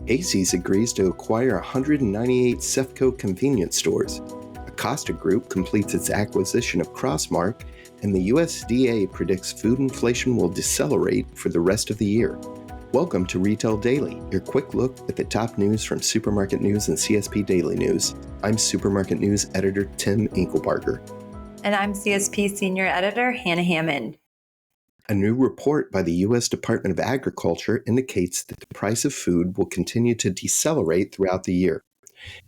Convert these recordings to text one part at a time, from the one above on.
Casey's agrees to acquire 198 CEFCO Convenience Stores. Acosta Group completes its acquisition of Crossmark, and the USDA predicts food inflation will decelerate for the rest of the year. Welcome to Retail Daily, your quick look at the top news from Supermarket News and CSP Daily News. I'm Supermarket News Editor Tim Inkelbarger. And I'm CSP Senior Editor Hannah Hammond. A new report by the U.S. Department of Agriculture indicates that the price of food will continue to decelerate throughout the year.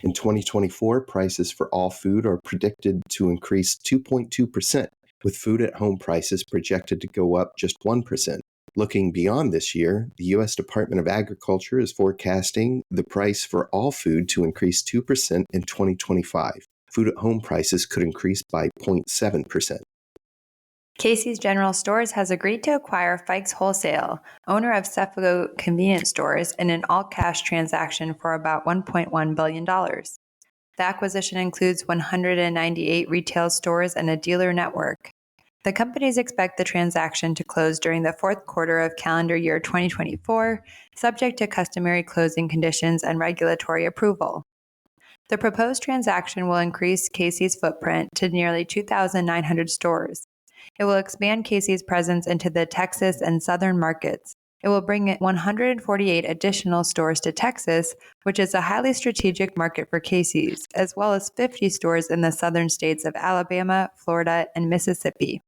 In 2024, prices for all food are predicted to increase 2.2%, with food at home prices projected to go up just 1%. Looking beyond this year, the U.S. Department of Agriculture is forecasting the price for all food to increase 2% in 2025. Food at home prices could increase by 0.7%. Casey's General Stores has agreed to acquire Fikes Wholesale, owner of CEFCO Convenience Stores, in an all-cash transaction for about $1.1 billion. The acquisition includes 198 retail stores and a dealer network. The companies expect the transaction to close during the fourth quarter of calendar year 2024, subject to customary closing conditions and regulatory approval. The proposed transaction will increase Casey's footprint to nearly 2,900 stores. It will expand Casey's presence into the Texas and southern markets. It will bring 148 additional stores to Texas, which is a highly strategic market for Casey's, as well as 50 stores in the southern states of Alabama, Florida, and Mississippi.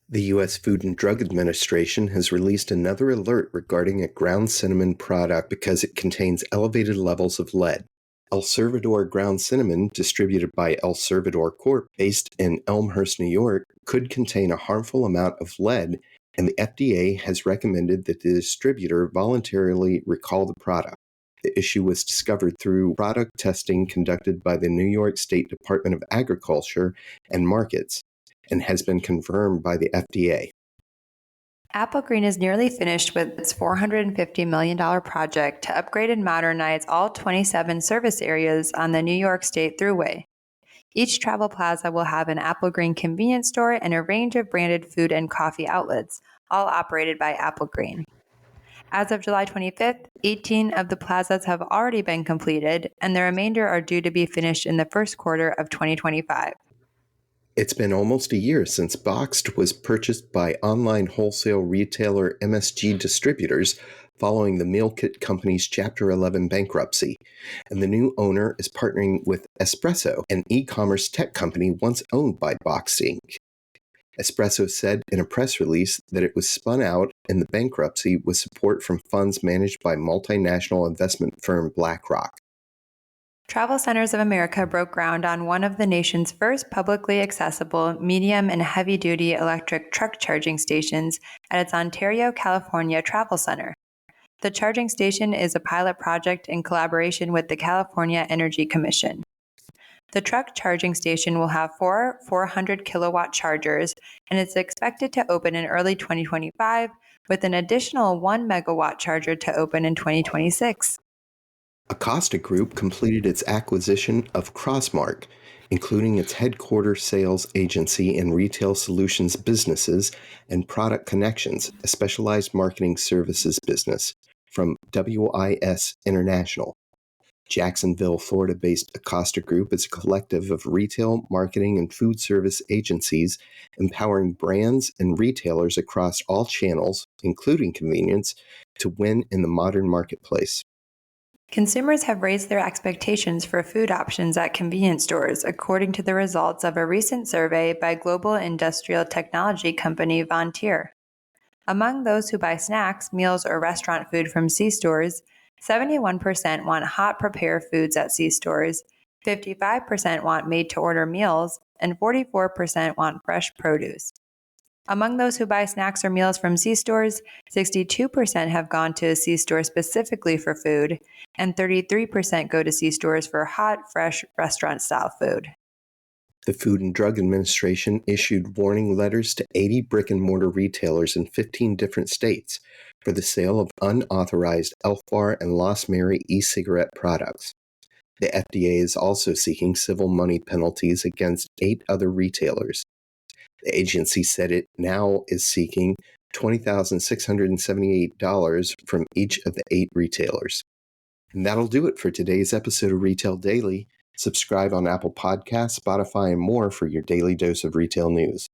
The U.S. Food and Drug Administration has released another alert regarding a ground cinnamon product because it contains elevated levels of lead. El Salvador ground cinnamon, distributed by El Salvador Corp., based in Elmhurst, New York, could contain a harmful amount of lead, and the FDA has recommended that the distributor voluntarily recall the product. The issue was discovered through product testing conducted by the New York State Department of Agriculture and Markets, and has been confirmed by the FDA. Applegreen is nearly finished with its $450 million project to upgrade and modernize all 27 service areas on the New York State Thruway. Each travel plaza will have an Applegreen convenience store and a range of branded food and coffee outlets, all operated by Applegreen. As of July 25th, 18 of the plazas have already been completed, and the remainder are due to be finished in the first quarter of 2025. It's been almost a year since Boxed was purchased by online wholesale retailer MSG Distributors following the meal kit company's Chapter 11 bankruptcy, and the new owner is partnering with Espresso, an e-commerce tech company once owned by Boxed Inc. Espresso said in a press release that it was spun out in the bankruptcy with support from funds managed by multinational investment firm BlackRock. Travel Centers of America broke ground on one of the nation's first publicly accessible medium and heavy-duty electric truck charging stations at its Ontario, California travel center. The charging station is a pilot project in collaboration with the California Energy Commission. The truck charging station will have 4 400-kilowatt chargers, and it's expected to open in early 2025, with an additional 1 megawatt charger to open in 2026. Acosta Group completed its acquisition of Crossmark, including its headquarters sales agency and retail solutions businesses and Product Connections, a specialized marketing services business, from WIS International. Jacksonville, Florida-based Acosta Group is a collective of retail, marketing, and food service agencies empowering brands and retailers across all channels, including convenience, to win in the modern marketplace. Consumers have raised their expectations for food options at convenience stores, according to the results of a recent survey by global industrial technology company Vontier. Among those who buy snacks, meals, or restaurant food from C-stores, 71% want hot prepared foods at C-stores, 55% want made-to-order meals, and 44% want fresh produce. Among those who buy snacks or meals from C-stores, 62% have gone to a C-store specifically for food, and 33% go to C-stores for hot, fresh, restaurant-style food. The Food and Drug Administration issued warning letters to 80 brick-and-mortar retailers in 15 different states for the sale of unauthorized Elf Bar and Lost Mary e-cigarette products. The FDA is also seeking civil money penalties against 8 other retailers. The agency said it now is seeking $20,678 from each of the 8 retailers. And that'll do it for today's episode of Retail Daily. Subscribe on Apple Podcasts, Spotify, and more for your daily dose of retail news.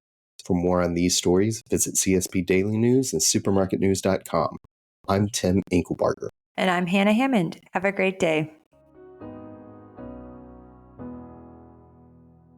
For more on these stories, visit CSP Daily News and supermarketnews.com. I'm Tim Inkelbarger. And I'm Hannah Hammond. Have a great day.